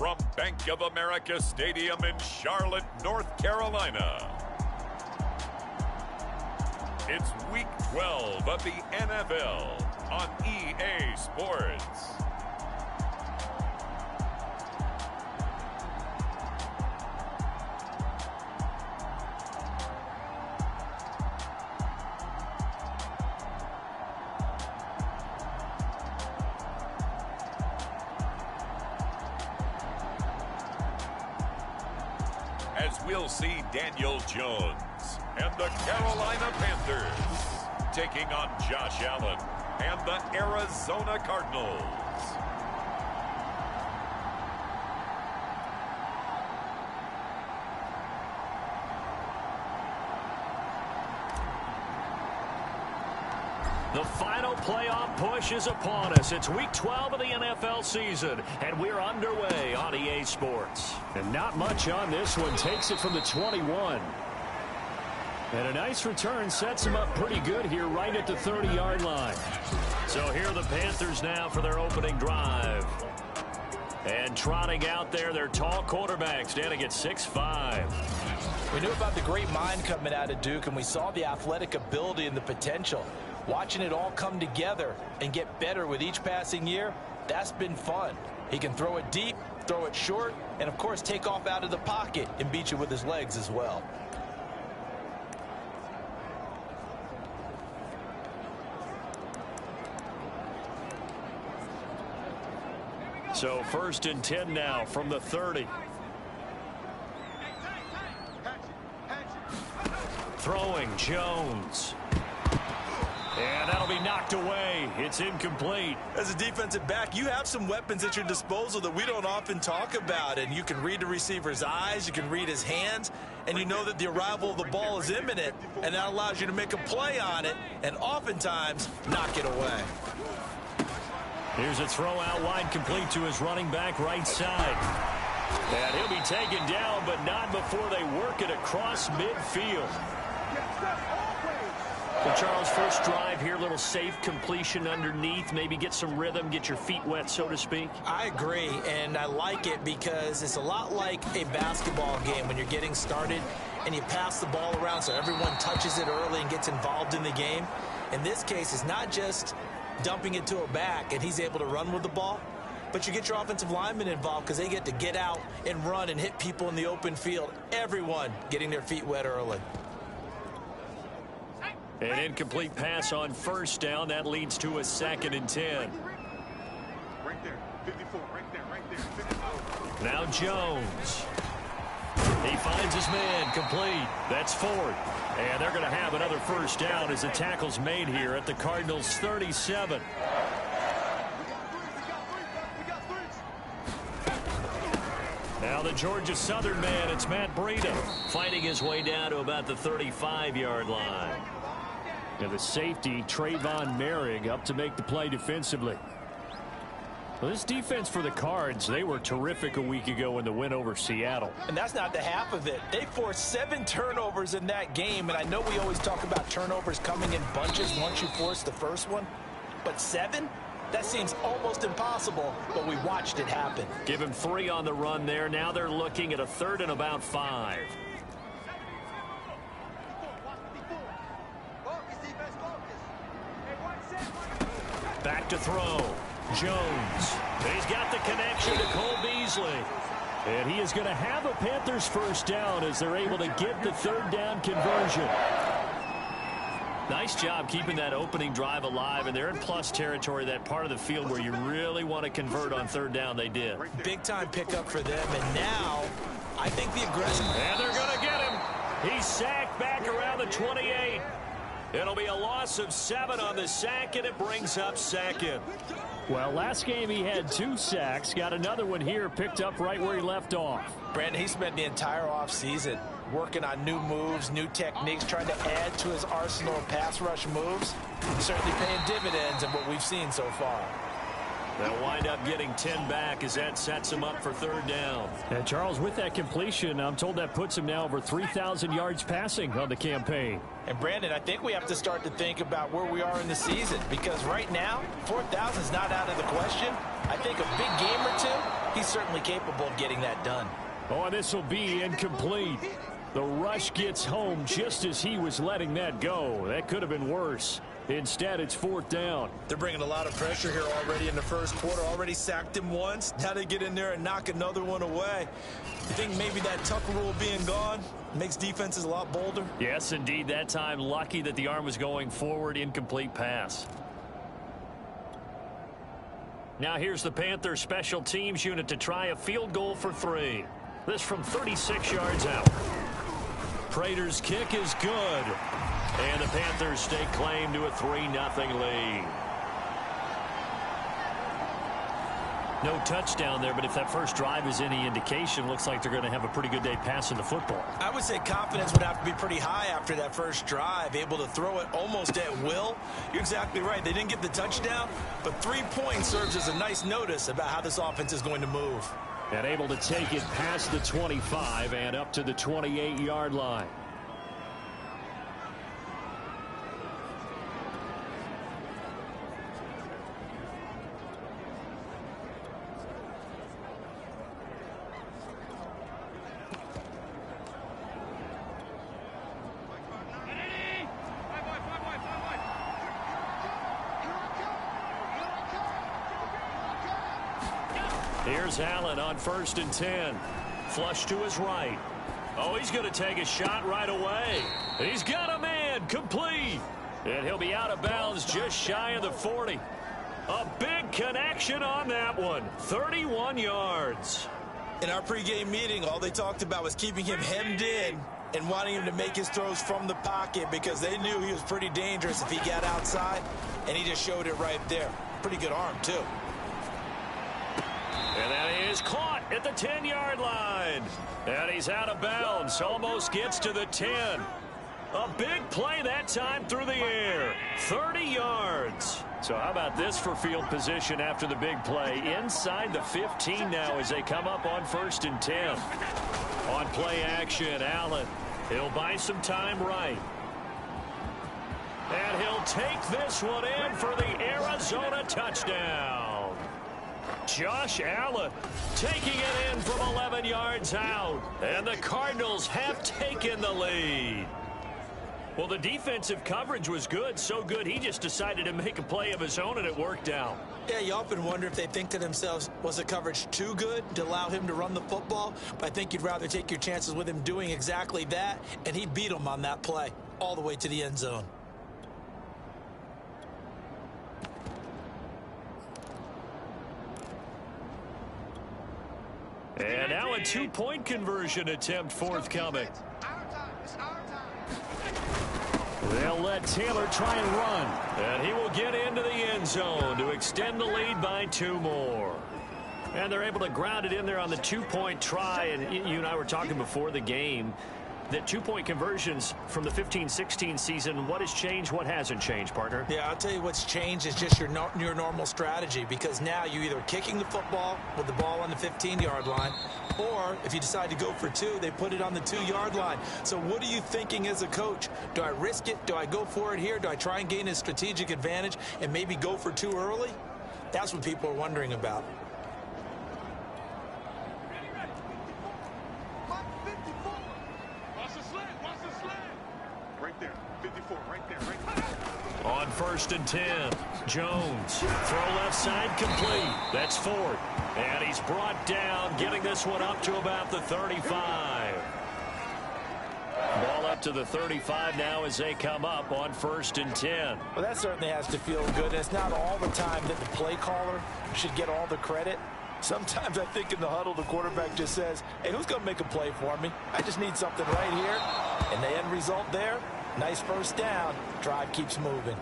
from Bank of America Stadium in Charlotte, North Carolina. It's Week 12 of the NFL on EA Sports. As we'll see Daniel Jones and the Carolina Panthers taking on Josh Allen and the Arizona Cardinals. The final playoff push is upon us. It's Week 12 of the NFL season, and we're underway on EA Sports. And not much on this one. Takes it from the 21. And a nice return sets him up pretty good here right at the 30-yard line. So here are the Panthers now for their opening drive. And trotting out there, their tall quarterback standing at 6'5". We knew about the great mind coming out of Duke, and we saw the athletic ability and the potential. Watching it all come together and get better with each passing year, that's been fun. He can throw it deep, throw it short, and, of course, take off out of the pocket and beat you with his legs as well. So 1st and 10 now from the 30. Throwing Jones. And that'll be knocked away. It's incomplete. As a defensive back, you have some weapons at your disposal that we don't often talk about. And you can read the receiver's eyes, you can read his hands, and you know that the arrival of the ball is imminent, and that allows you to make a play on it and oftentimes knock it away. Here's a throw out wide, complete to his running back right side. And he'll be taken down, but not before they work it across midfield. Well, Charles, first drive here, little safe completion underneath, maybe get some rhythm, get your feet wet, so to speak. I agree, and I like it because it's a lot like a basketball game when you're getting started and you pass the ball around so everyone touches it early and gets involved in the game. In this case, it's not just dumping it to a back and he's able to run with the ball, but you get your offensive linemen involved because they get to get out and run and hit people in the open field. Everyone getting their feet wet early. An incomplete pass on first down. That leads to a 2nd and 10. Right there, 54, right there, 54. Now Jones. He finds his man, complete. That's 4th. And they're going to have another first down as the tackle's made here at the Cardinals' 37. Now the Georgia Southern man, it's Matt Breida, fighting his way down to about the 35-yard line. And the safety, Trayvon Merrick, up to make the play defensively. Well, this defense for the Cards, they were terrific a week ago in the win over Seattle. And that's not the half of it. They forced 7 turnovers in that game, and I know we always talk about turnovers coming in bunches once you force the first one, but 7? That seems almost impossible, but we watched it happen. Give him 3 on the run there. Now they're looking at a 3rd and about 5. Back to throw. Jones. And he's got the connection to Cole Beasley. And he is going to have a Panthers first down as they're able to get the 3rd down conversion. Nice job keeping that opening drive alive, and they're in plus territory, that part of the field where you really want to convert on 3rd down. They did. Big time pickup for them, and now I think the aggression. And they're going to get him. He's sacked back around the 28. It'll be a loss of 7 on the sack, and it brings up 2nd. Well, last game he had 2 sacks. Got another one here, picked up right where he left off. Brandon, he spent the entire offseason working on new moves, new techniques, trying to add to his arsenal of pass rush moves. Certainly paying dividends in what we've seen so far. They'll wind up getting 10 back as that sets him up for 3rd down. And Charles, with that completion, I'm told that puts him now over 3,000 yards passing on the campaign. And Brandon, I think we have to start to think about where we are in the season, because right now 4,000 is not out of the question. I think a big game or two He's certainly capable of getting that done. Oh, and this will be incomplete. The rush gets home just as he was letting that go. That could have been worse. Instead, it's 4th down. They're bringing a lot of pressure here already in the first quarter. Already sacked him once. Now they get in there and knock another one away. You think maybe that Tucker rule being gone makes defenses a lot bolder? Yes, indeed. That time, lucky that the arm was going forward. Incomplete pass. Now here's the Panthers special teams unit to try a field goal for 3. This from 36 yards out. Prater's kick is good. And the Panthers stake claim to a 3-0 lead. No touchdown there, but if that first drive is any indication, looks like they're going to have a pretty good day passing the football. I would say confidence would have to be pretty high after that first drive, able to throw it almost at will. You're exactly right. They didn't get the touchdown, but 3 points serves as a nice notice about how this offense is going to move. And able to take it past the 25 and up to the 28-yard line. Here's Allen on 1st and 10. Flush to his right. Oh, he's going to take a shot right away. He's got a man. Complete. And he'll be out of bounds just shy of the 40. A big connection on that one. 31 yards. In our pregame meeting, all they talked about was keeping him hemmed in and wanting him to make his throws from the pocket because they knew he was pretty dangerous if he got outside, and he just showed it right there. Pretty good arm, too. And that is caught at the 10-yard line. And he's out of bounds. Almost gets to the 10. A big play that time through the air. 30 yards. So how about this for field position after the big play? Inside the 15 now as they come up on 1st and 10. On play action, Allen. He'll buy some time right. And he'll take this one in for the Arizona touchdown. Josh Allen taking it in from 11 yards out. And the Cardinals have taken the lead. Well, the defensive coverage was good, so good he just decided to make a play of his own, and it worked out. Yeah, you often wonder if they think to themselves, was the coverage too good to allow him to run the football? But I think you'd rather take your chances with him doing exactly that, and he beat him on that play all the way to the end zone. And now a 2-point conversion attempt forthcoming. They'll let Taylor try and run. And he will get into the end zone to extend the lead by 2 more. And they're able to ground it in there on the 2-point try. And you and I were talking before the game that 2-point conversions from the 15-16 season, what has changed, what hasn't changed, partner? Yeah, I'll tell you what's changed is just your normal strategy, because now you're either kicking the football with the ball on the 15-yard line, or if you decide to go for 2, they put it on the 2-yard line. So what are you thinking as a coach? Do I risk it? Do I go for it here? Do I try and gain a strategic advantage and maybe go for 2 early? That's what people are wondering about. On 1st and 10, Jones, throw left side complete. That's Ford. And he's brought down, getting this one up to about the 35. Ball up to the 35 now as they come up on 1st and 10. Well, that certainly has to feel good. And it's not all the time that the play caller should get all the credit. Sometimes I think in the huddle, the quarterback just says, hey, who's going to make a play for me? I just need something right here. And the end result there, nice first down. Drive keeps moving.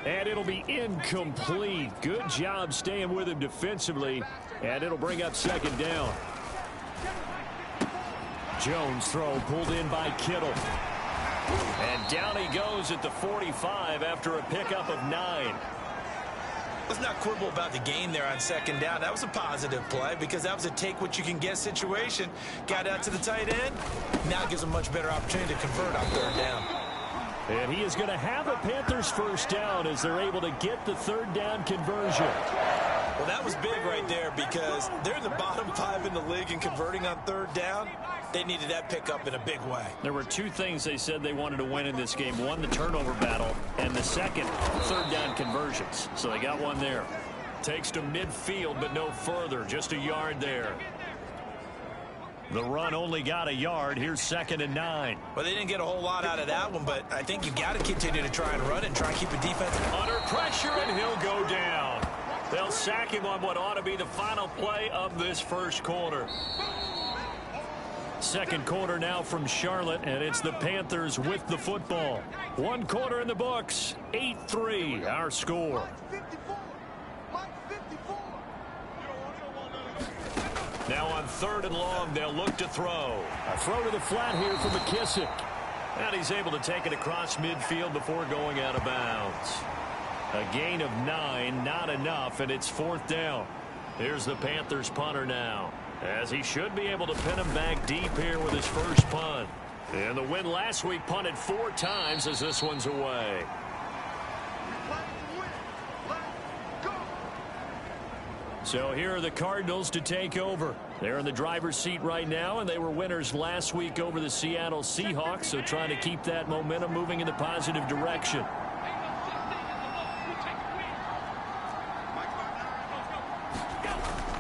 And it'll be incomplete. Good job staying with him defensively. And it'll bring up 2nd down. Jones throw pulled in by Kittle. And down he goes at the 45 after a pickup of 9. Let's not quibble about the gain there on 2nd down. That was a positive play because that was a take-what-you-can-get situation. Got out to the tight end. Now gives a much better opportunity to convert on 3rd down. And he is going to have a Panthers 1st down as they're able to get the 3rd down conversion. Well, that was big right there because they're in the bottom 5 in the league in converting on third down. They needed that pickup in a big way. There were two things they said they wanted to win in this game. One, the turnover battle, and the second, third down conversions. So they got one there. Takes to midfield, but no further. Just a yard there. The run only got a yard. Here's 2nd and 9. Well, they didn't get a whole lot out of that one, but I think you got to continue to try and run and try and keep a defense under pressure, and he'll go down. They'll sack him on what ought to be the final play of this first quarter. Second quarter now from Charlotte, and it's the Panthers with the football. 1 quarter in the books. 8-3, our score. Now on 3rd and long, they'll look to throw. A throw to the flat here from McKissick. And he's able to take it across midfield before going out of bounds. A gain of 9, not enough, and it's 4th down. Here's the Panthers punter now, as he should be able to pin him back deep here with his first punt. And the win last week punted 4 times as this one's away. So here are the Cardinals to take over. They're in the driver's seat right now, and they were winners last week over the Seattle Seahawks, so trying to keep that momentum moving in the positive direction.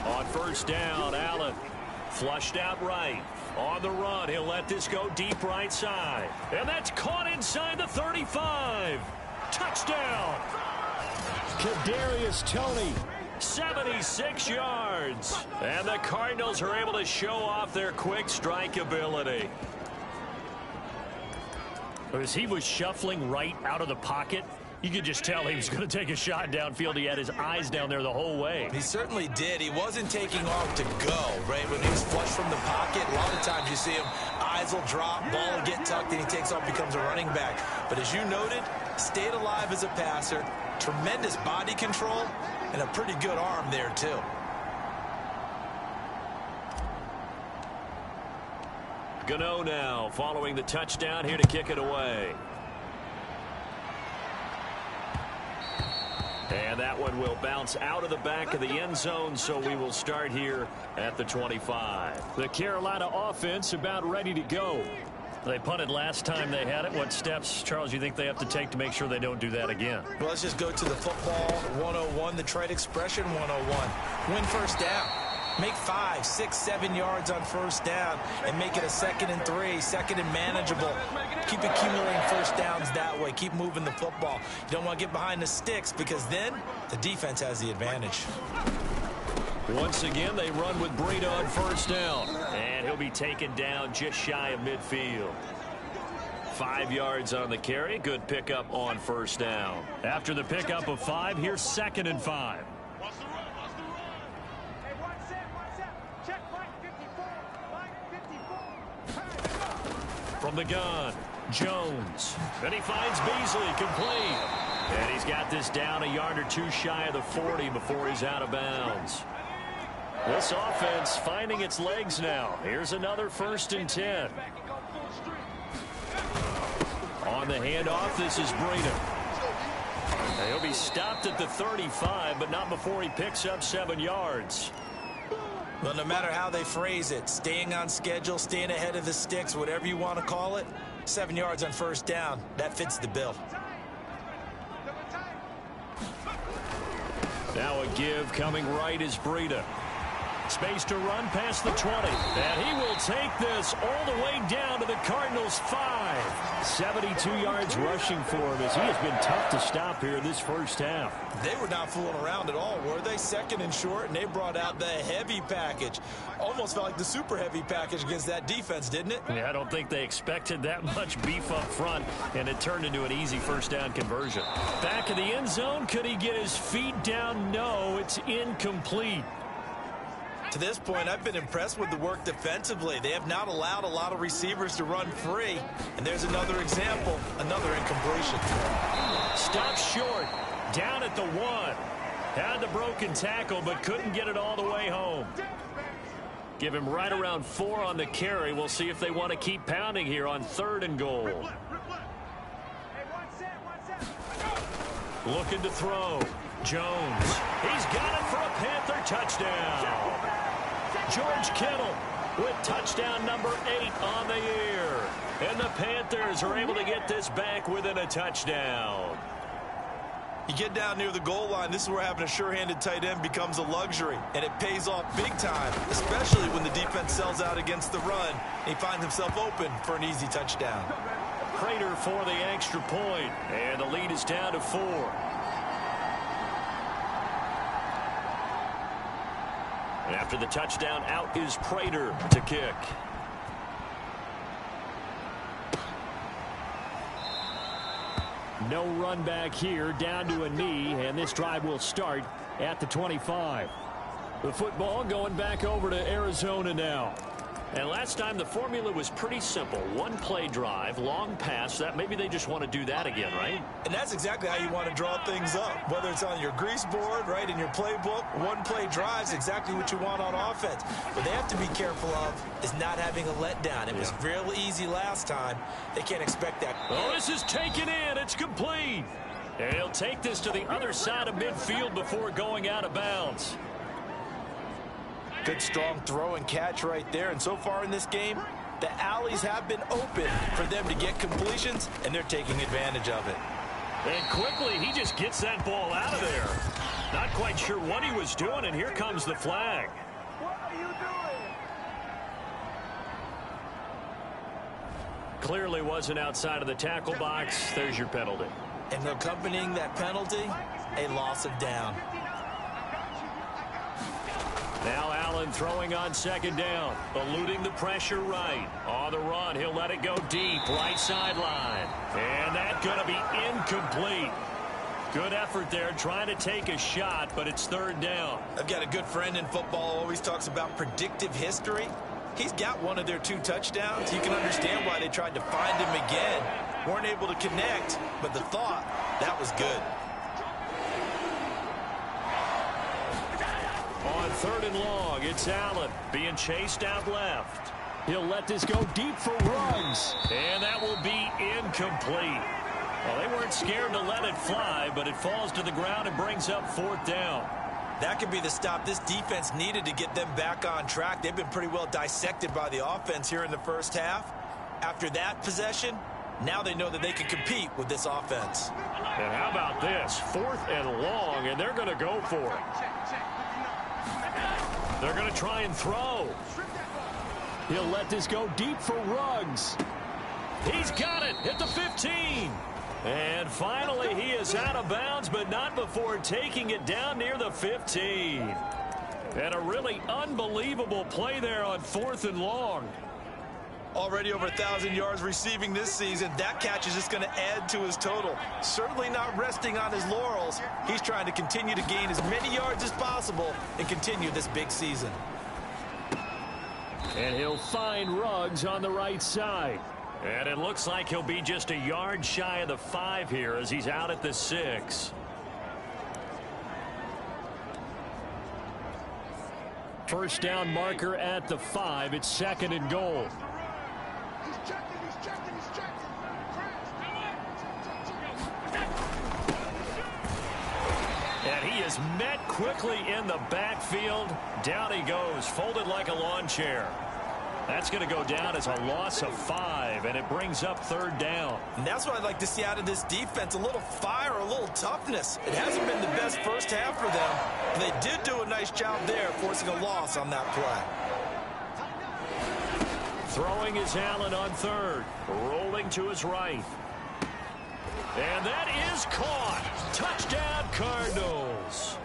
On first down, Allen flushed out right. On the run, he'll let this go deep right side. And that's caught inside the 35. Touchdown. Kadarius Toney. 76 yards. And the Cardinals are able to show off their quick strike ability. As he was shuffling right out of the pocket, you could just tell he was going to take a shot downfield. He had his eyes down there the whole way. He certainly did. He wasn't taking off to go, right? When he was flush from the pocket, a lot of times you see him, eyes will drop, ball will get tucked, and he takes off, becomes a running back. But as you noted, stayed alive as a passer, tremendous body control, and a pretty good arm there, too. Gano now following the touchdown here to kick it away. And that one will bounce out of the back of the end zone, so we will start here at the 25. The Carolina offense about ready to go. They punted last time they had it. What steps, Charles, you think they have to take to make sure they don't do that again? Well, let's just go to the football 101, the trade expression 101. Win first down. Make 5, 6, 7 yards on first down and make it a 2nd and 3, 2nd and manageable. Keep accumulating first downs that way. Keep moving the football. You don't want to get behind the sticks because then the defense has the advantage. Once again, they run with Breida on first down. And he'll be taken down just shy of midfield. 5 yards on the carry. Good pickup on first down. After the pickup of 5, here's 2nd and 5. From the gun, Jones. And he finds Beasley complete. And he's got this down a yard or two shy of the 40 before he's out of bounds. This offense finding its legs now. Here's another 1st and 10. On the handoff, this is Breida. He'll be stopped at the 35, but not before he picks up 7 yards. Well, no matter how they phrase it, staying on schedule, staying ahead of the sticks, whatever you want to call it, 7 yards on first down, that fits the bill. Now a give coming right is Breida. Space to run past the 20. And he will take this all the way down to the Cardinals' 5. 72 yards rushing for him as he has been tough to stop here this first half. They were not fooling around at all, were they? 2nd and short, and they brought out the heavy package. Almost felt like the super heavy package against that defense, didn't it? Yeah, I don't think they expected that much beef up front, and it turned into an easy first down conversion. Back of the end zone, could he get his feet down? No, it's incomplete. To this point, I've been impressed with the work defensively. They have not allowed a lot of receivers to run free. And there's another example, another incompletion. Stop short, down at the 1. Had the broken tackle, but couldn't get it all the way home. Give him right around 4 on the carry. We'll see if they want to keep pounding here on 3rd and goal. Looking to throw. Jones. He's got it for a Panther touchdown. George Kittle with touchdown number 8 on the year. And the Panthers are able to get this back within a touchdown. You get down near the goal line, this is where having a sure-handed tight end becomes a luxury, and it pays off big time, especially when the defense sells out against the run, and he finds himself open for an easy touchdown. Prater for the extra point, and the lead is down to 4. After the touchdown, out is Prater to kick. No run back here, down to a knee, and this drive will start at the 25. The football going back over to Arizona now. And last time the formula was pretty simple. One play drive, long pass. That maybe they just want to do that again, right? And that's exactly how you want to draw things up. Whether it's on your grease board, right, in your playbook, one play drive is exactly what you want on offense. What they have to be careful of is not having a letdown. It was real easy last time. They can't expect that. Oh, this is taken in. It's complete. And he'll take this to the other side of midfield before going out of bounds. Good strong throw and catch right there. And so far in this game, the alleys have been open for them to get completions, and they're taking advantage of it. And quickly, he just gets that ball out of there. Not quite sure what he was doing, and here comes the flag. What are you doing? Clearly wasn't outside of the tackle box. There's your penalty. And accompanying that penalty, a loss of down. Now Allen throwing on second down, eluding the pressure right. On the run, he'll let it go deep, right sideline. And that's going to be incomplete. Good effort there, trying to take a shot, but it's third down. I've got a good friend in football who always talks about predictive history. He's got one of their 2 touchdowns. You can understand why they tried to find him again. Weren't able to connect, but the thought, that was good. On third and long, it's Allen being chased out left. He'll let this go deep for Ruggs. And that will be incomplete. Well, they weren't scared to let it fly, but it falls to the ground and brings up fourth down. That could be the stop this defense needed to get them back on track. They've been pretty well dissected by the offense here in the first half. After that possession, now they know that they can compete with this offense. And how about this? Fourth and long, and they're going to go for it. They're going to try and throw. He'll let this go deep for Ruggs. He's got it at the 15. And finally, he is out of bounds, but not before taking it down near the 15. And a really unbelievable play there on fourth and long. Already over 1,000 yards receiving this season. That catch is just going to add to his total. Certainly not resting on his laurels. He's trying to continue to gain as many yards as possible and continue this big season. And he'll find Ruggs on the right side. And it looks like he'll be just a yard shy of the 5 here as he's out at the 6. First down marker at the 5. It's second and goal. He's checking. And he is met quickly in the backfield. Down he goes, folded like a lawn chair. That's going to go down as a loss of 5, and it brings up third down. And that's what I'd like to see out of this defense, a little fire, a little toughness. It hasn't been the best first half for them, but they did do a nice job there, forcing a loss on that play. Throwing is Allen on third, rolling to his right. And that is caught. Touchdown, Cardinals.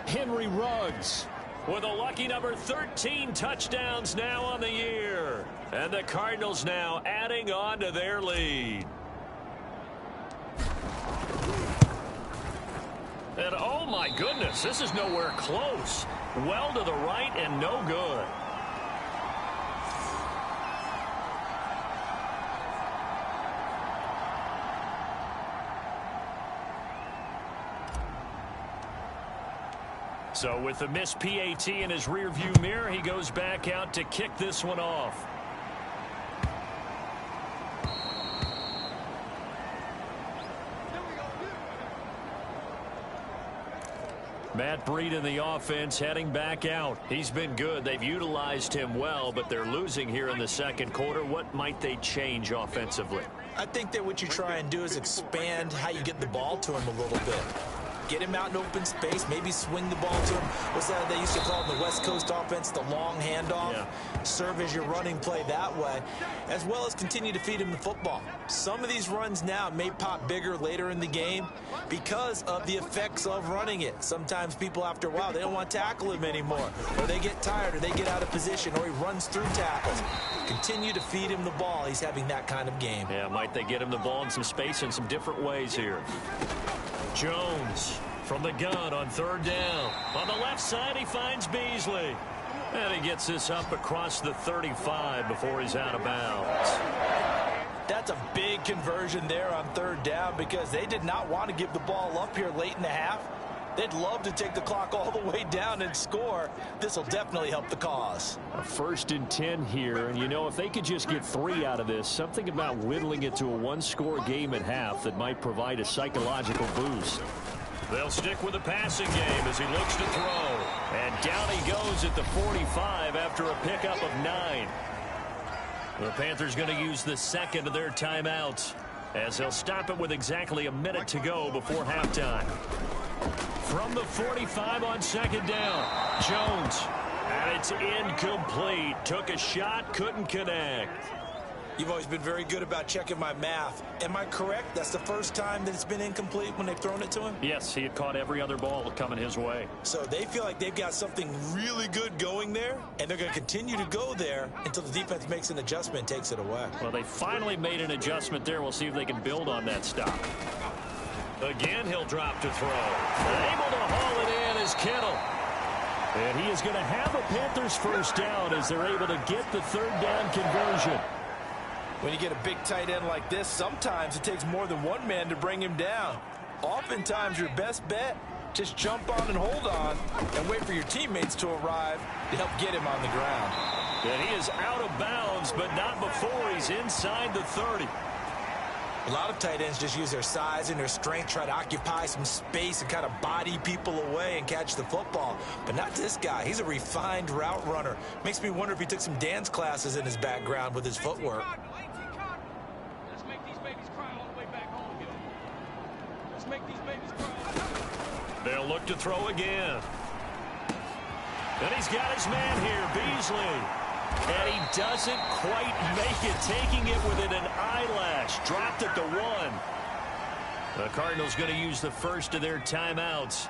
Henry Ruggs with a lucky number 13 touchdowns now on the year. And the Cardinals now adding on to their lead. And oh my goodness, this is nowhere close. Well to the right and no good. So with the missed PAT in his rearview mirror, he goes back out to kick this one off. Matt Breed in the offense heading back out. He's been good. They've utilized him well, but they're losing here in the second quarter. What might they change offensively? I think that what you try and do is expand how you get the ball to him a little bit. Get him out in open space, maybe swing the ball to him. What's that they used to call in the West Coast offense, the long handoff? Yeah. Serve as your running play that way, as well as continue to feed him the football. Some of these runs now may pop bigger later in the game because of the effects of running it. Sometimes people, after a while, they don't want to tackle him anymore, or they get tired, or they get out of position, or he runs through tackles. Continue to feed him the ball. He's having that kind of game. Yeah, might they get him the ball in some space in some different ways here. Jones from the gun on third down. On the left side, he finds Beasley. And he gets this up across the 35 before he's out of bounds. That's a big conversion there on third down because they did not want to give the ball up here late in the half. They'd love to take the clock all the way down and score. This will definitely help the cause. A 1st and 10 here, and you know, if they could just get 3 out of this, something about whittling it to a one-score game at half that might provide a psychological boost. They'll stick with the passing game as he looks to throw. And down he goes at the 45 after a pickup of 9. The Panthers going to use the second of their timeouts as they'll stop it with exactly a minute to go before halftime. From the 45 on second down, Jones. And it's incomplete. Took a shot, couldn't connect. You've always been very good about checking my math. Am I correct? That's the first time that it's been incomplete when they've thrown it to him? Yes, he had caught every other ball coming his way. So they feel like they've got something really good going there, and they're going to continue to go there until the defense makes an adjustment and takes it away. Well, they finally made an adjustment there. We'll see if they can build on that stop. Again, he'll drop to throw. Able to haul it in is Kittle. And he is going to have a Panthers first down as they're able to get the third down conversion. When you get a big tight end like this, sometimes it takes more than one man to bring him down. Oftentimes, your best bet, just jump on and hold on and wait for your teammates to arrive to help get him on the ground. And he is out of bounds, but not before he's inside the 30. A lot of tight ends just use their size and their strength, try to occupy some space and kind of body people away and catch the football. But not this guy. He's a refined route runner. Makes me wonder if he took some dance classes in his background with his footwork. Let's make these babies cry all the way back home, yo. Let's make these babies cry. They'll look to throw again. And he's got his man here, Beasley. And he doesn't quite make it, taking it within an eyelash. Dropped at the 1. The Cardinals going to use the first of their timeouts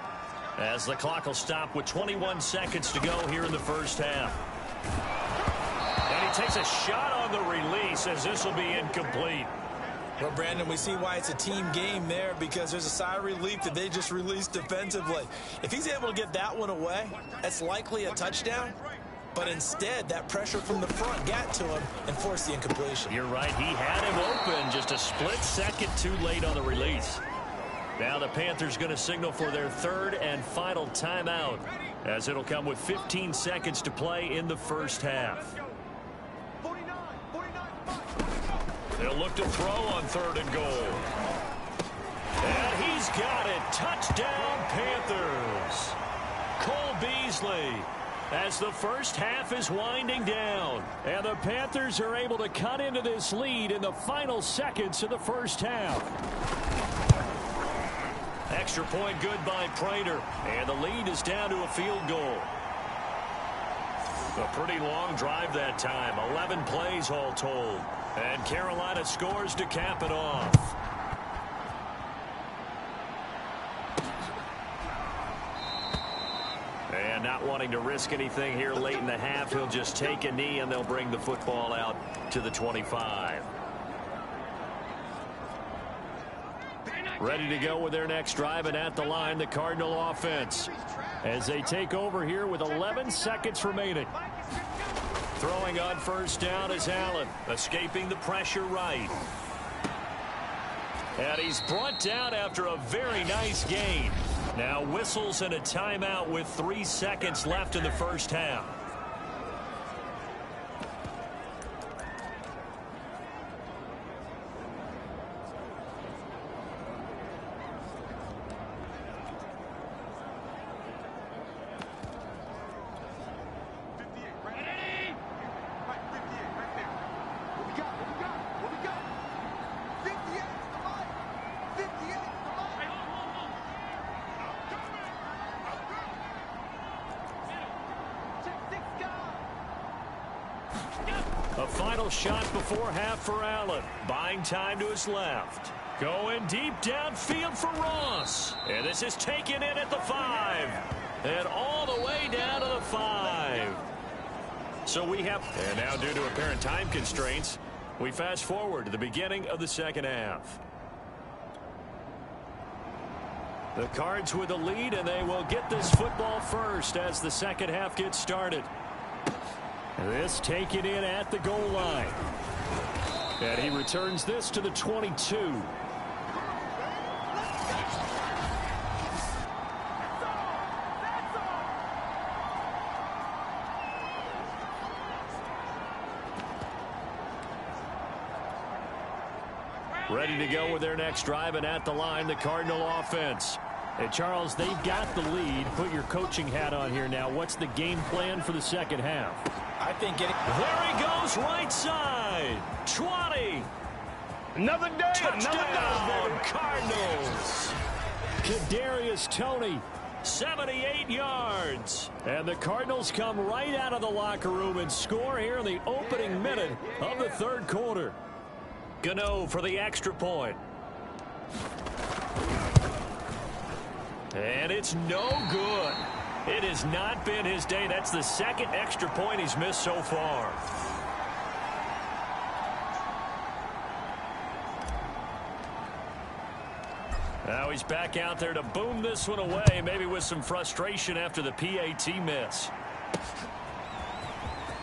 as the clock will stop with 21 seconds to go here in the first half. And he takes a shot on the release as this will be incomplete. Well, Brandon, we see why it's a team game there because there's a sigh of relief that they just released defensively. If he's able to get that one away, that's likely a touchdown. But instead, that pressure from the front got to him and forced the incompletion. You're right. He had him open just a split second too late on the release. Now the Panthers going to signal for their third and final timeout as it'll come with 15 seconds to play in the first half. They'll look to throw on third and goal. And he's got it. Touchdown, Panthers. Cole Beasley. As the first half is winding down, and the Panthers are able to cut into this lead in the final seconds of the first half. Extra point good by Prater, and the lead is down to a field goal. A pretty long drive that time, 11 plays all told, and Carolina scores to cap it off. And not wanting to risk anything here late in the half, he'll just take a knee and they'll bring the football out to the 25. Ready to go with their next drive, and at the line, the Cardinal offense as they take over here with 11 seconds remaining. Throwing on first down is Allen, escaping the pressure right. And he's brought down after a very nice gain. Now whistles and a timeout with 3 seconds left in the first half. A final shot before half for Allen. Buying time to his left. Going deep downfield for Ross. And this is taken in at the 5. And all the way down to the 5. So we have... And now due to apparent time constraints, we fast forward to the beginning of the second half. The Cards with the lead, and they will get this football first as the second half gets started. This taken in at the goal line. And he returns this to the 22. Ready to go with their next drive, and at the line, the Cardinal offense. Hey, Charles, they've got the lead. Put your coaching hat on here now. What's the game plan for the second half? I think there he goes, right side. 20. Another day, touchdown, Cardinals. Kadarius Toney, 78 yards. And the Cardinals come right out of the locker room and score here in the opening minute of the third quarter. Gano for the extra point. And it's no good. It has not been his day. That's the second extra point he's missed so far. Now he's back out there to boom this one away, maybe with some frustration after the PAT miss.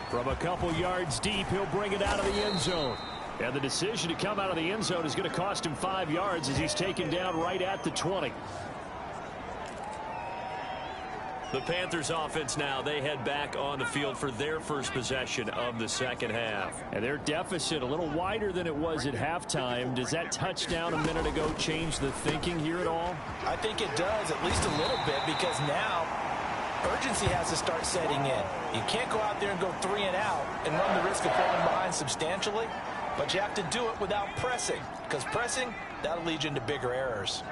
From a couple yards deep, he'll bring it out of the end zone. And the decision to come out of the end zone is going to cost him 5 yards as he's taken down right at the 20. The Panthers offense now, they head back on the field for their first possession of the second half. And their deficit a little wider than it was at halftime. Does that touchdown a minute ago change the thinking here at all? I think it does, at least a little bit, because now urgency has to start setting in. You can't go out there and go 3 and out and run the risk of falling behind substantially, but you have to do it without pressing, because pressing, that'll lead you into bigger errors.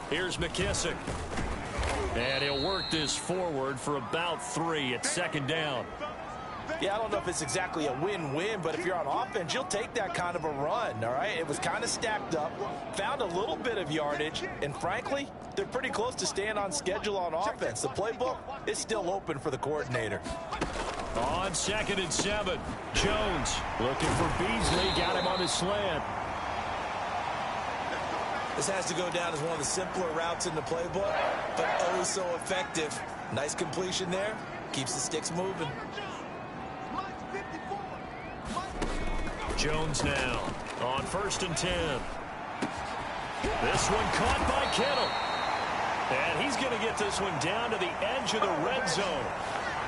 Here's McKissick. And he'll work this forward for about 3 at second down. Yeah, I don't know if it's exactly a win-win, but if you're on offense, you'll take that kind of a run, all right? It was kind of stacked up, found a little bit of yardage, and frankly, they're pretty close to staying on schedule on offense. The playbook is still open for the coordinator. On 2nd and 7, Jones looking for Beasley, got him on his slant. This has to go down as one of the simpler routes in the playbook, but oh so effective. Nice completion there. Keeps the sticks moving. Jones now on 1st and 10. This one caught by Kittle. And he's going to get this one down to the edge of the red zone.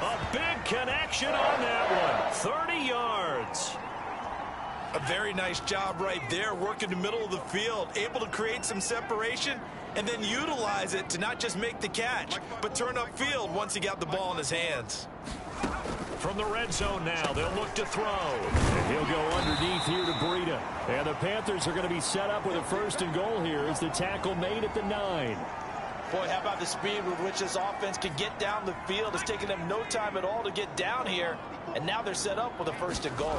A big connection on that one. 30 yards. A very nice job right there, working the middle of the field, able to create some separation and then utilize it to not just make the catch, but turn upfield once he got the ball in his hands. From the red zone now, they'll look to throw. And he'll go underneath here to Breida. And the Panthers are going to be set up with a 1st and goal here as the tackle made at the 9. Boy, how about the speed with which this offense can get down the field? It's taken them no time at all to get down here, and now they're set up with a 1st and goal.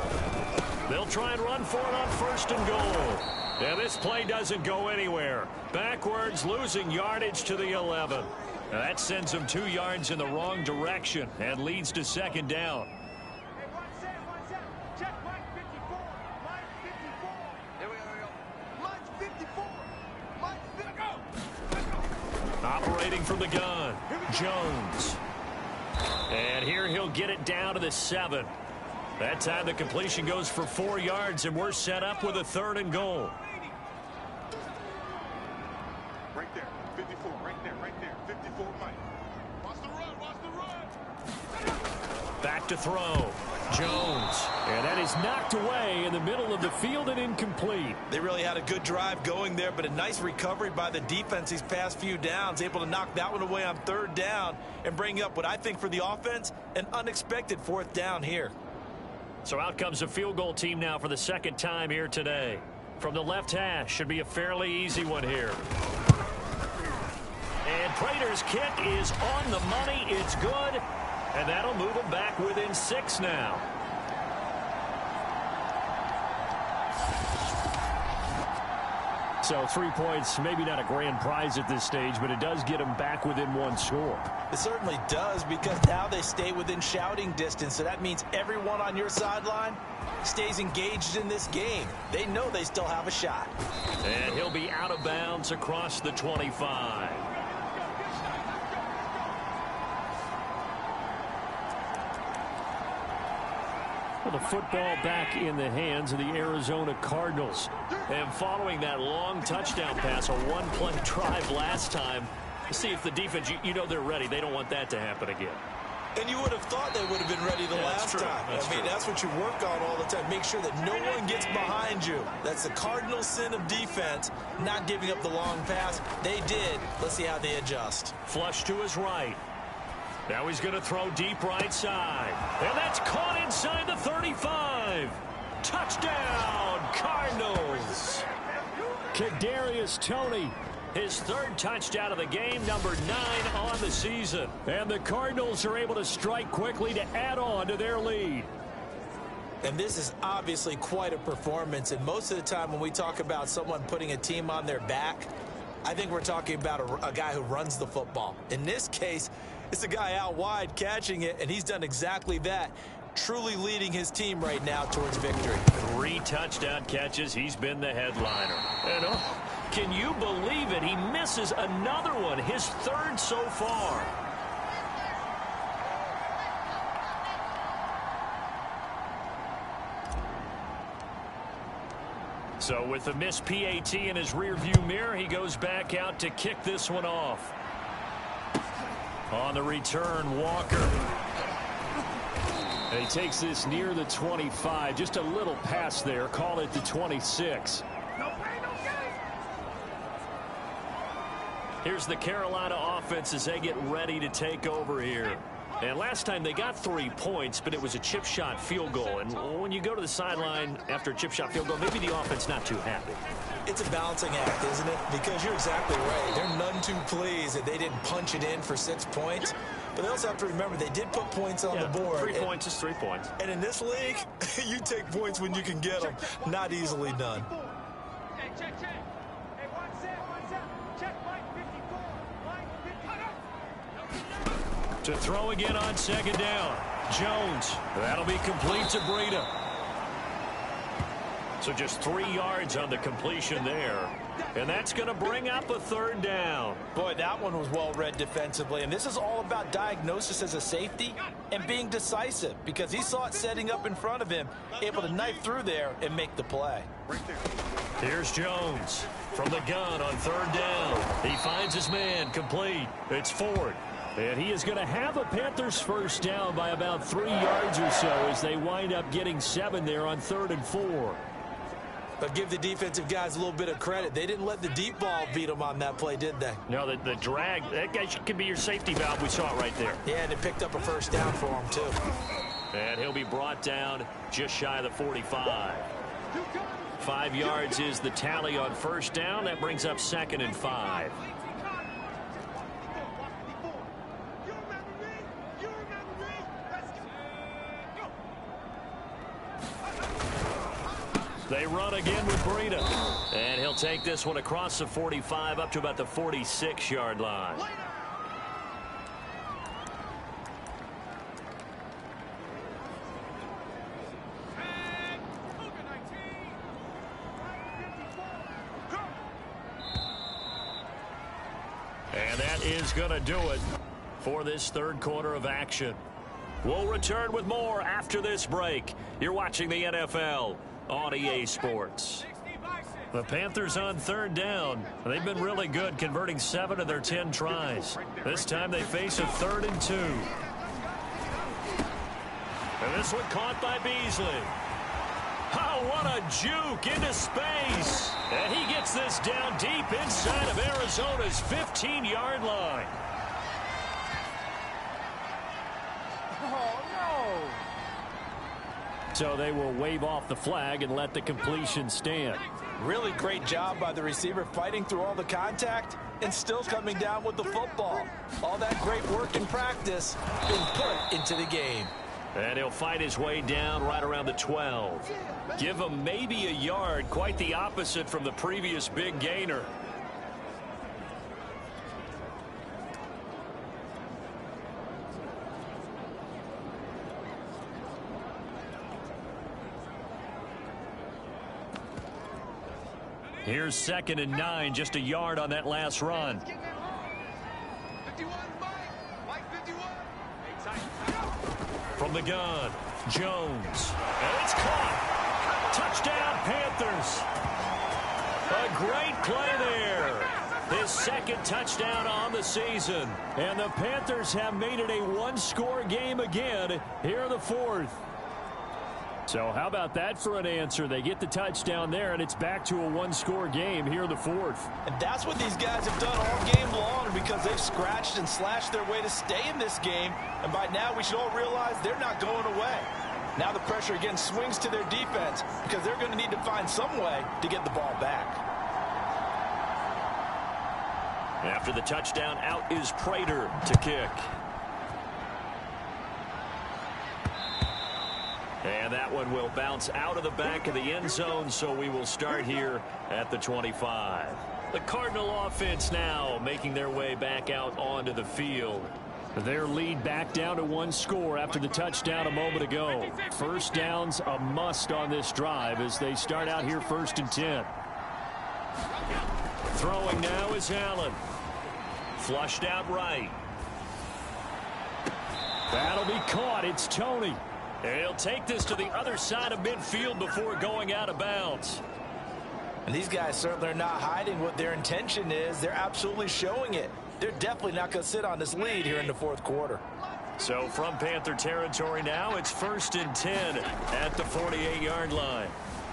They'll try and run for it on 1st and goal. And this play doesn't go anywhere. Backwards, losing yardage to the 11. Now that sends them 2 yards in the wrong direction and leads to 2nd down. Operating from the gun, Jones. And here he'll get it down to the 7. That time the completion goes for 4 yards, and we're set up with a 3rd and goal. Right there, 54, right there, 54, Mike. Watch the run. Back to throw. Jones. And that is knocked away in the middle of the field and incomplete. They really had a good drive going there, but a nice recovery by the defense these past few downs, able to knock that one away on 3rd down and bring up what I think for the offense, an unexpected 4th down here. So out comes a field goal team now for the 2nd time here today. From the left hash, should be a fairly easy one here. And Prater's kick is on the money. It's good. And that'll move them back within 6 now. So 3 points, maybe not a grand prize at this stage, but it does get them back within 1 score. It certainly does, because now they stay within shouting distance. So that means everyone on your sideline stays engaged in this game. They know they still have a shot. And he'll be out of bounds across the 25. Well, the football back in the hands of the Arizona Cardinals. And following that long touchdown pass, a one-play drive last time, see if the defense, you know they're ready. They don't want that to happen again. And you would have thought they would have been ready the last time. That's what you work on all the time. Make sure that no one gets behind you. That's the cardinal sin of defense, not giving up the long pass. They did. Let's see how they adjust. Flush to his right. Now he's going to throw deep right side. And that's caught inside the 35. Touchdown, Cardinals. Kadarius Toney, his 3rd touchdown of the game, number 9 on the season. And the Cardinals are able to strike quickly to add on to their lead. And this is obviously quite a performance. And most of the time when we talk about someone putting a team on their back, I think we're talking about a guy who runs the football. In this case, it's a guy out wide catching it, and he's done exactly that, truly leading his team right now towards victory. 3 touchdown catches. He's been the headliner. And can you believe it? He misses another one, his 3rd so far. So with the missed PAT in his rearview mirror, he goes back out to kick this one off. On the return, Walker. And he takes this near the 25. Just a little pass there. Call it the 26. Here's the Carolina offense as they get ready to take over here. And last time they got 3 points, but it was a chip shot field goal. And when you go to the sideline after a chip shot field goal, maybe the offense not too happy. It's a balancing act, isn't it? Because you're exactly right. They're none too pleased that they didn't punch it in for 6 points. But they also have to remember they did put points on the board. 3 points is 3 points. And in this league, you take points when you can get them. Not easily done. Hey, check. Hey, one set. Check line 54. Line 54. To throw again on 2nd down. Jones. That'll be complete to Breida. So just 3 yards on the completion there. And that's going to bring up a 3rd down. Boy, that one was well read defensively. And this is all about diagnosis as a safety and being decisive, because he saw it setting up in front of him, able to knife through there and make the play. Here's Jones from the gun on 3rd down. He finds his man, complete. It's Ford. And he is going to have a Panthers 1st down by about 3 yards or so as they wind up getting 7 there on 3rd and 4. But give the defensive guys a little bit of credit. They didn't let the deep ball beat them on that play, did they? No, the drag, that guy could be your safety valve. We saw it right there. Yeah, and it picked up a 1st down for him, too. And he'll be brought down just shy of the 45. 5 yards is the tally on 1st down. That brings up 2nd and 5. They run again with Breida. And he'll take this one across the 45 up to about the 46-yard line. And that is going to do it for this 3rd quarter of action. We'll return with more after this break. You're watching the NFL on EA Sports. The Panthers on 3rd down. They've been really good, converting 7 of their 10 tries. This time they face a 3rd and 2. And this one caught by Beasley. Oh, what a juke into space. And he gets this down deep inside of Arizona's 15-yard line. So they will wave off the flag and let the completion stand. Really great job by the receiver fighting through all the contact and still coming down with the football. All that great work in practice being put into the game. And he'll fight his way down right around the 12. Give him maybe a yard, quite the opposite from the previous big gainer. Here's 2nd and 9, just a yard on that last run. 51, Mike 51. From the gun, Jones. And it's caught. Touchdown, Panthers. A great play there. His 2nd touchdown on the season. And the Panthers have made it a one-score game again here in the 4th. So how about that for an answer? They get the touchdown there, and it's back to a one-score game here in the 4th. And that's what these guys have done all game long because they've scratched and slashed their way to stay in this game. And by now, we should all realize they're not going away. Now the pressure again swings to their defense because they're going to need to find some way to get the ball back. After the touchdown, out is Prater to kick. And that one will bounce out of the back of the end zone, so we will start here at the 25. The Cardinal offense now making their way back out onto the field. Their lead back down to one score after the touchdown a moment ago. First down's a must on this drive as they start out here 1st and 10. Throwing now is Allen. Flushed out right. That'll be caught. It's Tony. And he'll take this to the other side of midfield before going out of bounds. And these guys certainly are not hiding what their intention is. They're absolutely showing it. They're definitely not going to sit on this lead here in the 4th quarter. So from Panther territory now, it's 1st and 10 at the 48-yard line.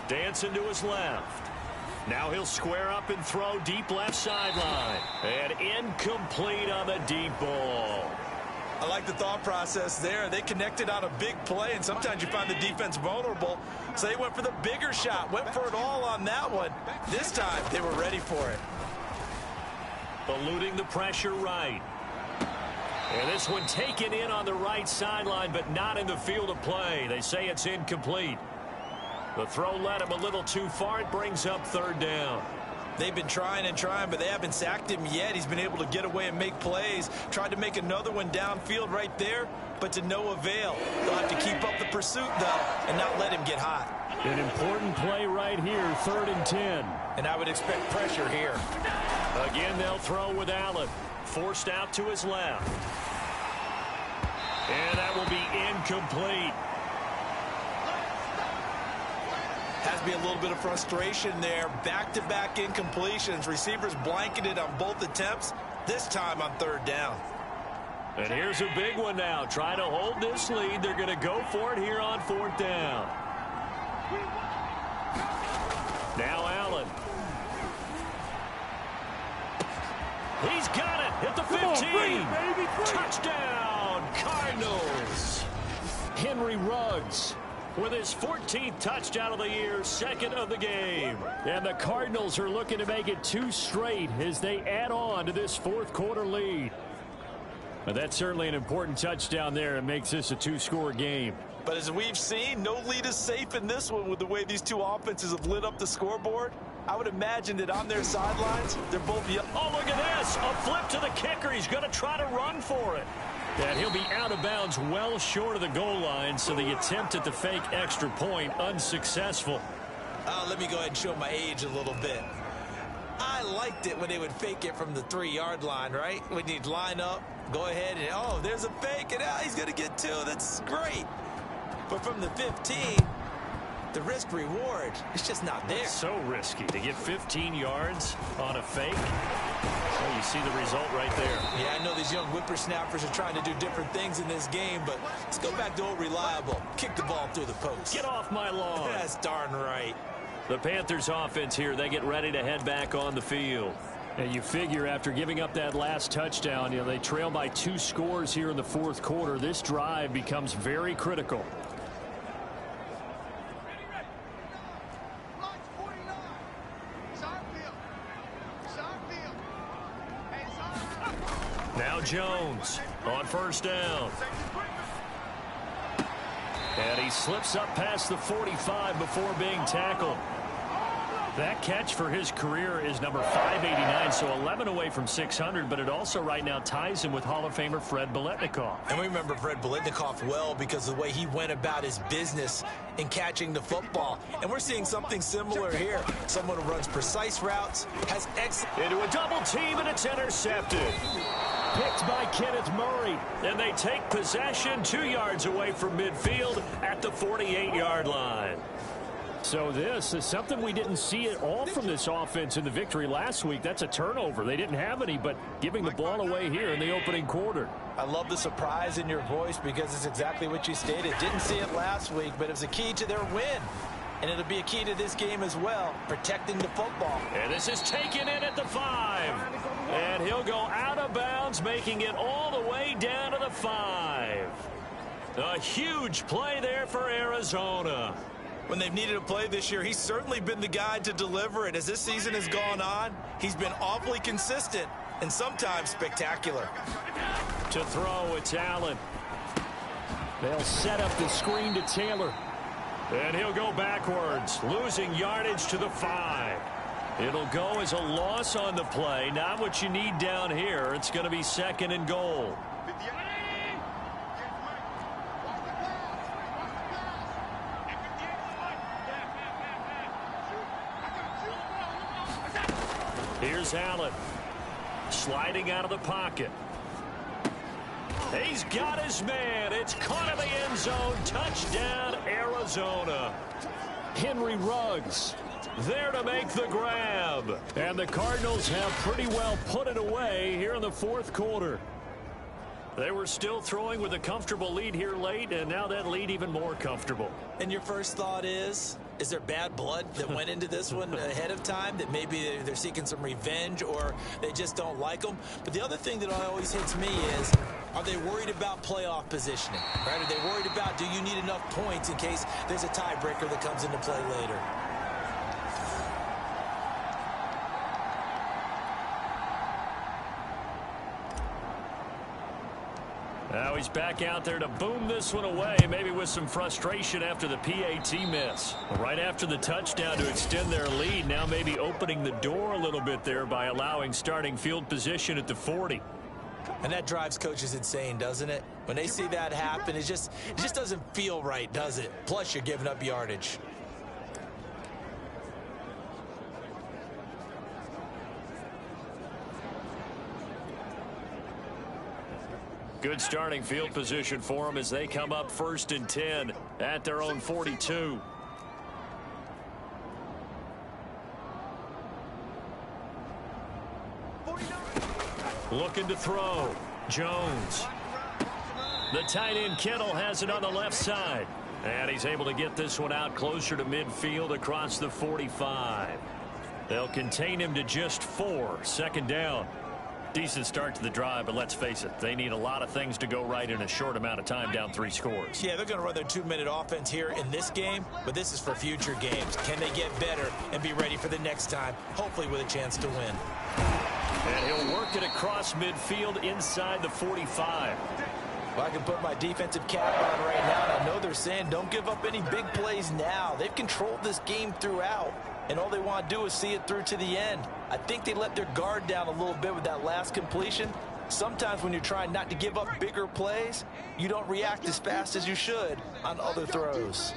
Dancing to his left. Now he'll square up and throw deep left sideline. And incomplete on the deep ball. I like the thought process there. They connected on a big play, and sometimes you find the defense vulnerable. So they went for the bigger shot, went for it all on that one. This time, they were ready for it. Eluding the pressure right. And this one taken in on the right sideline, but not in the field of play. They say it's incomplete. The throw led him a little too far. It brings up 3rd down. They've been trying and trying, but they haven't sacked him yet. He's been able to get away and make plays. Tried to make another one downfield right there, but to no avail. They'll have to keep up the pursuit, though, and not let him get hot. An important play right here, 3rd and 10. And I would expect pressure here. Again, they'll throw with Allen. Forced out to his left. And that will be incomplete. Has to be a little bit of frustration there. Back-to-back incompletions. Receivers blanketed on both attempts, this time on 3rd down. And here's a big one now. Trying to hold this lead. They're going to go for it here on 4th down. Now Allen. He's got it at the 15. Touchdown, Cardinals. Henry Ruggs with his 14th touchdown of the year, 2nd of the game. And the Cardinals are looking to make it 2 straight as they add on to this 4th quarter lead. But that's certainly an important touchdown there. It makes this a 2-score game. But as we've seen, no lead is safe in this one with the way these two offenses have lit up the scoreboard. I would imagine that on their sidelines, they're both young. Oh, look at this. A flip to the kicker. He's going to try to run for it. And he'll be out of bounds well short of the goal line, so the attempt at the fake extra point unsuccessful. Let me go ahead and show my age a little bit. I liked it when they would fake it from the 3-yard line, right? When you'd line up, go ahead and, oh, there's a fake, and he's going to get 2. That's great. But from the 15, the risk reward is just not there. It's so risky to get 15 yards on a fake. Well, you see the result right there. Yeah, I know these young whippersnappers are trying to do different things in this game, but let's go back to old reliable. Kick the ball through the post. Get off my lawn. That's darn right. The Panthers offense here, they get ready to head back on the field. And you figure after giving up that last touchdown, they trail by 2 scores here in the 4th quarter. This drive becomes very critical. Now Jones on first down. And he slips up past the 45 before being tackled. That catch for his career is number 589, so 11 away from 600, but it also right now ties him with Hall of Famer Fred Biletnikoff. And we remember Fred Biletnikoff well because of the way he went about his business in catching the football. And we're seeing something similar here. Someone who runs precise routes, has excellent... Into a double team, and it's intercepted. Picked by Kenneth Murray, and they take possession 2 yards away from midfield at the 48-yard line. So this is something we didn't see at all from this offense in the victory last week. That's a turnover. They didn't have any, but giving the ball away here in the opening quarter. I love the surprise in your voice because it's exactly what you stated. Didn't see it last week, but it was a key to their win. And it'll be a key to this game as well, protecting the football. And this is taken in at the 5. And he'll go out of bounds, making it all the way down to the 5. A huge play there for Arizona. When they've needed a play this year, he's certainly been the guy to deliver it. As this season has gone on, he's been awfully consistent and sometimes spectacular. To throw, it's Allen. They'll set up the screen to Taylor. And he'll go backwards, losing yardage to the 5. It'll go as a loss on the play. Not what you need down here. It's going to be 2nd and goal. Here's Allen, sliding out of the pocket. He's got his man. It's caught in the end zone. Touchdown, Arizona. Henry Ruggs there to make the grab. And the Cardinals have pretty well put it away here in the 4th quarter. They were still throwing with a comfortable lead here late, and now that lead even more comfortable. And your first thought is there bad blood that went into this one ahead of time, that maybe they're seeking some revenge or they just don't like them? But the other thing that always hits me is, are they worried about playoff positioning? Right? Are they worried about, do you need enough points in case there's a tiebreaker that comes into play later? Now he's back out there to boom this one away, maybe with some frustration after the PAT miss. Right after the touchdown to extend their lead, now maybe opening the door a little bit there by allowing starting field position at the 40. And that drives coaches insane, doesn't it? When they see that happen, it just doesn't feel right, does it? Plus, you're giving up yardage. Good starting field position for them as they come up 1st and 10 at their own 42. Looking to throw. Jones. The tight end Kittle has it on the left side. And he's able to get this one out closer to midfield across the 45. They'll contain him to just 4. 2nd down. Decent start to the drive, but let's face it, they need a lot of things to go right in a short amount of time, down 3 scores. Yeah, they're going to run their 2-minute offense here in this game, but this is for future games. Can they get better and be ready for the next time, hopefully with a chance to win? And he'll work it across midfield inside the 45. Well, I can put my defensive cap on right now, and I know they're saying don't give up any big plays now. They've controlled this game throughout, and all they want to do is see it through to the end. I think they let their guard down a little bit with that last completion. Sometimes when you're trying not to give up bigger plays, you don't react as fast as you should on other throws.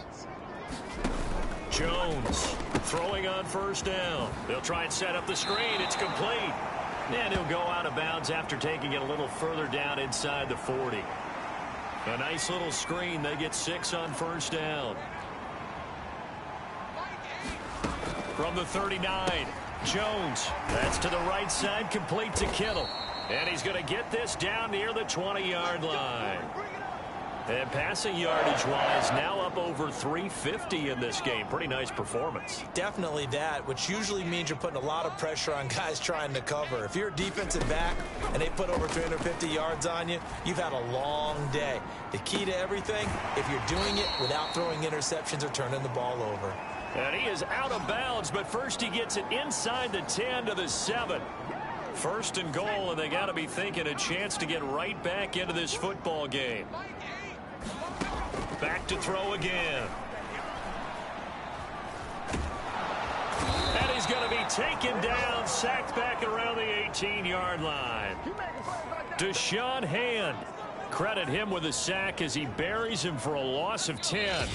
Jones throwing on 1st down. They'll try and set up the screen. It's complete. And he'll go out of bounds after taking it a little further down inside the 40. A nice little screen. They get 6 on 1st down. From the 39, Jones. That's to the right side, complete to Kittle. And he's going to get this down near the 20-yard line. And passing yardage-wise, now up over 350 in this game. Pretty nice performance. Definitely that, which usually means you're putting a lot of pressure on guys trying to cover. If you're a defensive back and they put over 350 yards on you, you've had a long day. The key to everything, if you're doing it without throwing interceptions or turning the ball over. And he is out of bounds, but first he gets it inside the 10 to the 7. First and goal, and they got to be thinking a chance to get right back into this football game. Back to throw again. And he's going to be taken down, sacked back around the 18-yard line. Deshaun Hand. Credit him with a sack as he buries him for a loss of 10.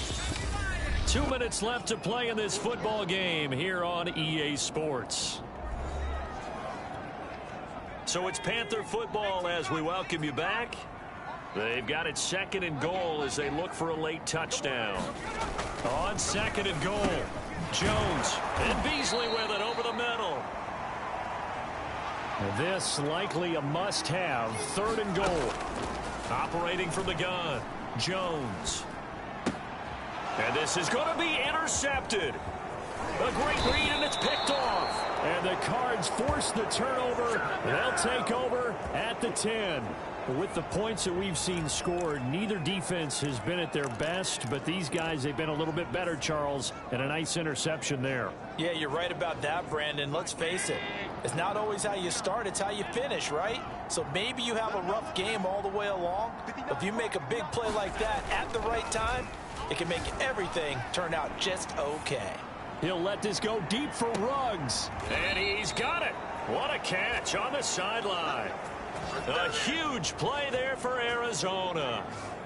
2 minutes left to play in this football game here on EA Sports. So it's Panther football as we welcome you back. They've got it second and goal as they look for a late touchdown. On second and goal, Jones and Beasley with it over the middle. This likely a must-have. Third and goal. Operating from the gun, Jones. And this is going to be intercepted. A great read, and it's picked off. And the Cards force the turnover. They'll take over at the 10. With the points that we've seen scored, neither defense has been at their best, but these guys, they've been a little bit better, Charles, and a nice interception there. Yeah, you're right about that, Brandon. Let's face it. It's not always how you start, it's how you finish, right? So maybe you have a rough game all the way along, but if you make a big play like that at the right time, it can make everything turn out just okay. He'll let this go deep for Ruggs. And he's got it. What a catch on the sideline. A huge play there for Arizona.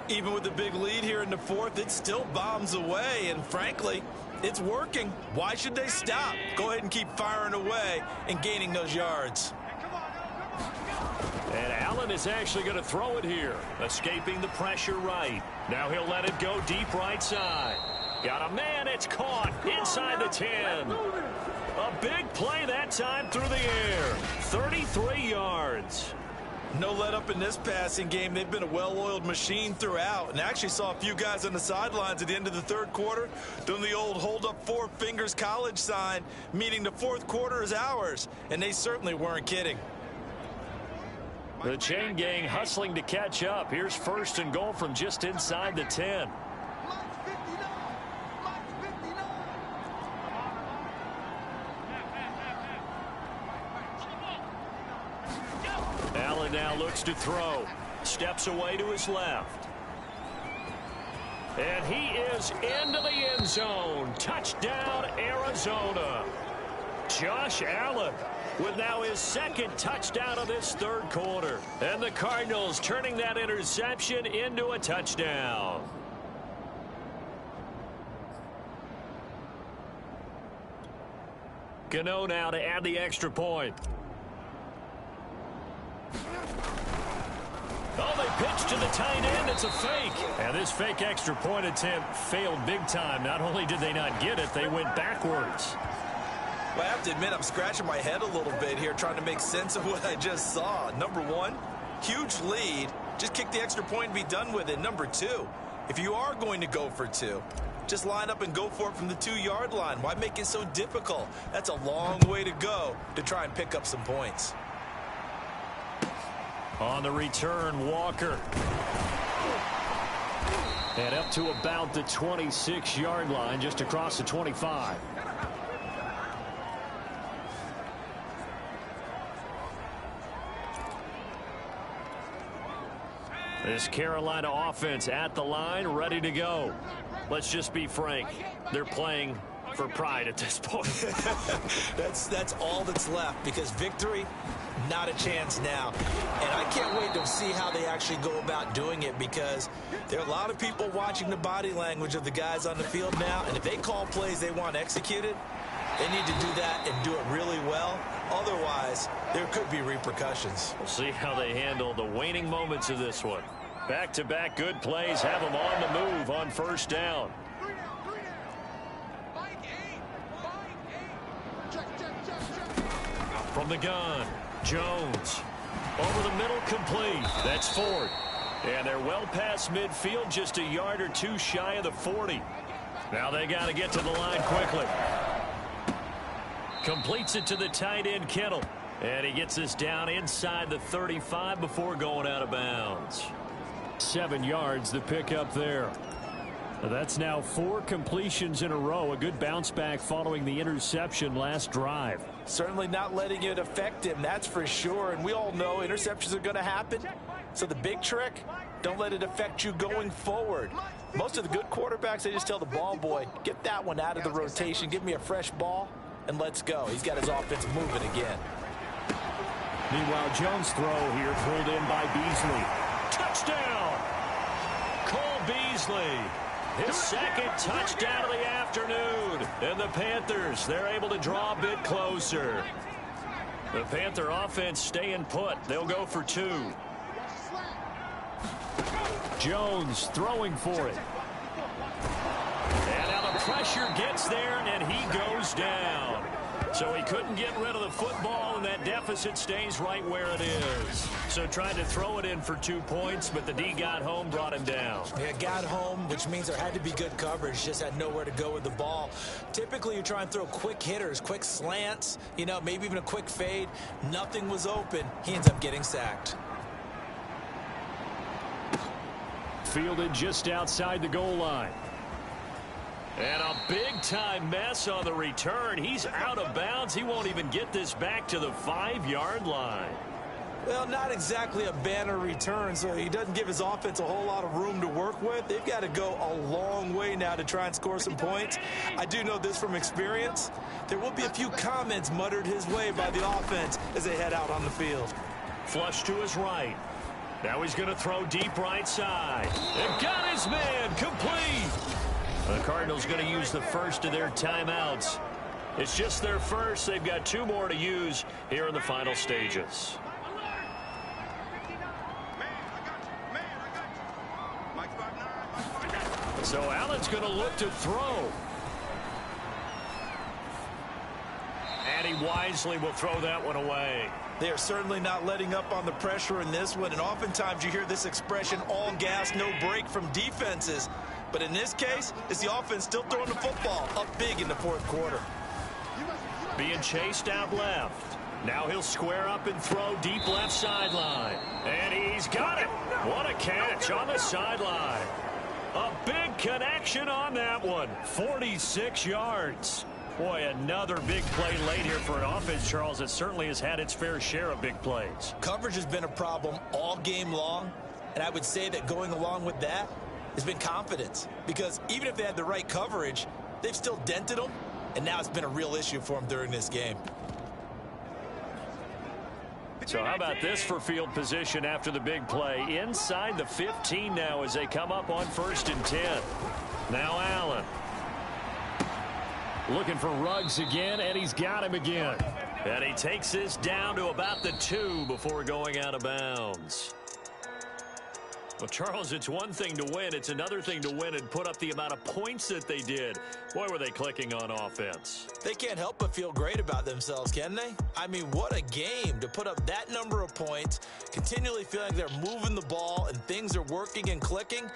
Even with the big lead here in the fourth, it still bombs away, and frankly, it's working. Why should they stop? Go ahead and keep firing away and gaining those yards. And Allen is actually going to throw it here, escaping the pressure right. Now he'll let it go deep right side. Got a man, it's caught inside the 10. A big play that time through the air. 33 yards. No let up in this passing game. They've been a well-oiled machine throughout, and actually saw a few guys on the sidelines at the end of the third quarter doing the old hold up four fingers college sign, meaning the fourth quarter is ours, and they certainly weren't kidding. The chain gang hustling to catch up. Here's first and goal from just inside the 10. Allen now looks to throw. Steps away to his left. And he is into the end zone. Touchdown, Arizona. Josh Allen with now his second touchdown of this third quarter. And the Cardinals turning that interception into a touchdown. Gano now to add the extra point. Oh, they pitch to the tight end. It's a fake. And this fake extra point attempt failed big time. Not only did they not get it, they went backwards. Well, I have to admit, I'm scratching my head a little bit here trying to make sense of what I just saw. Number one, huge lead. Just kick the extra point and be done with it. Number two, if you are going to go for two, just line up and go for it from the 2-yard line. Why make it so difficult? That's a long way to go to try and pick up some points. On the return, Walker. And up to about the 26-yard line, just across the 25. This Carolina offense at the line, ready to go. Let's just be frank. They're playing for pride at this point. That's all that's left, because victory, not a chance now. And I can't wait to see how they actually go about doing it, because there are a lot of people watching the body language of the guys on the field now, and if they call plays they want executed, they need to do that and do it really well. Otherwise, there could be repercussions. We'll see how they handle the waning moments of this one. Back-to-back good plays have them on the move on first down. From the gun, Jones. Over the middle, complete. That's Ford. And they're well past midfield, just a yard or two shy of the 40. Now they got to get to the line quickly. Completes it to the tight end, Kittle. And he gets this down inside the 35 before going out of bounds. 7 yards, the pickup there. That's now 4 completions in a row. A good bounce back following the interception last drive. Certainly not letting it affect him, that's for sure. And we all know interceptions are going to happen. So the big trick, don't let it affect you going forward. Most of the good quarterbacks, they just tell the ball boy, get that one out of the rotation, give me a fresh ball, and let's go. He's got his offense moving again. Meanwhile, Jones' throw here pulled in by Beasley. Touchdown! Cole Beasley. His second touchdown of the afternoon. And the Panthers, they're able to draw a bit closer. The Panther offense staying put. They'll go for 2. Jones throwing for it. And now the pressure gets there, and he goes down. So he couldn't get rid of the football, and that deficit stays right where it is. So tried to throw it in for 2 points, but the D got home, brought him down. Yeah, got home, which means there had to be good coverage. Just had nowhere to go with the ball. Typically, you try and throw quick hitters, quick slants, you know, maybe even a quick fade. Nothing was open. He ends up getting sacked. Fielded just outside the goal line. And a big-time mess on the return. He's out of bounds. He won't even get this back to the 5-yard line. Well, not exactly a banner return, so he doesn't give his offense a whole lot of room to work with. They've got to go a long way now to try and score some points. I do know this from experience. There will be a few comments muttered his way by the offense as they head out on the field. Flush to his right. Now he's going to throw deep right side. And got his man complete. The Cardinals going to use the first of their timeouts. It's just their first. They've got 2 more to use here in the final stages. So Allen's going to look to throw. And he wisely will throw that one away. They are certainly not letting up on the pressure in this one. And oftentimes you hear this expression, all gas, no break from defenses. But in this case, it's the offense still throwing the football up big in the 4th quarter. Being chased out left. Now he'll square up and throw deep left sideline. And he's got it. What a catch on the sideline. A big connection on that one. 46 yards. Boy, another big play late here for an offense, Charles, that certainly has had its fair share of big plays. Coverage has been a problem all game long. And I would say that going along with that has been confidence, because even if they had the right coverage, they've still dented them, and now it's been a real issue for them during this game. So how about this for field position after the big play? Inside the 15 now as they come up on 1st and 10. Now Allen. Looking for Ruggs again, and he's got him again. And he takes this down to about the 2 before going out of bounds. Well, Charles, it's one thing to win. It's another thing to win and put up the amount of points that they did. Boy, were they clicking on offense. They can't help but feel great about themselves, can they? I mean, what a game to put up that number of points, continually feeling they're moving the ball and things are working and clicking.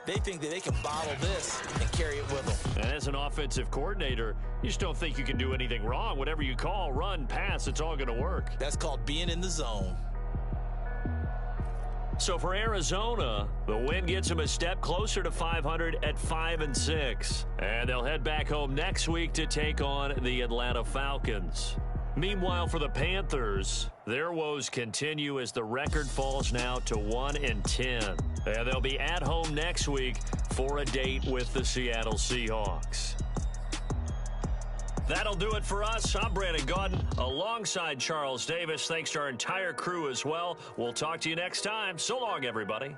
They think that they can bottle this and carry it with them. And as an offensive coordinator, you just don't think you can do anything wrong. Whatever you call, run, pass, it's all going to work. That's called being in the zone. So for Arizona, the win gets them a step closer to 500 at 5-6. And they'll head back home next week to take on the Atlanta Falcons. Meanwhile, for the Panthers, their woes continue as the record falls now to 1-10. And they'll be at home next week for a date with the Seattle Seahawks. That'll do it for us. I'm Brandon Gaudin alongside Charles Davis. Thanks to our entire crew as well. We'll talk to you next time. So long, everybody.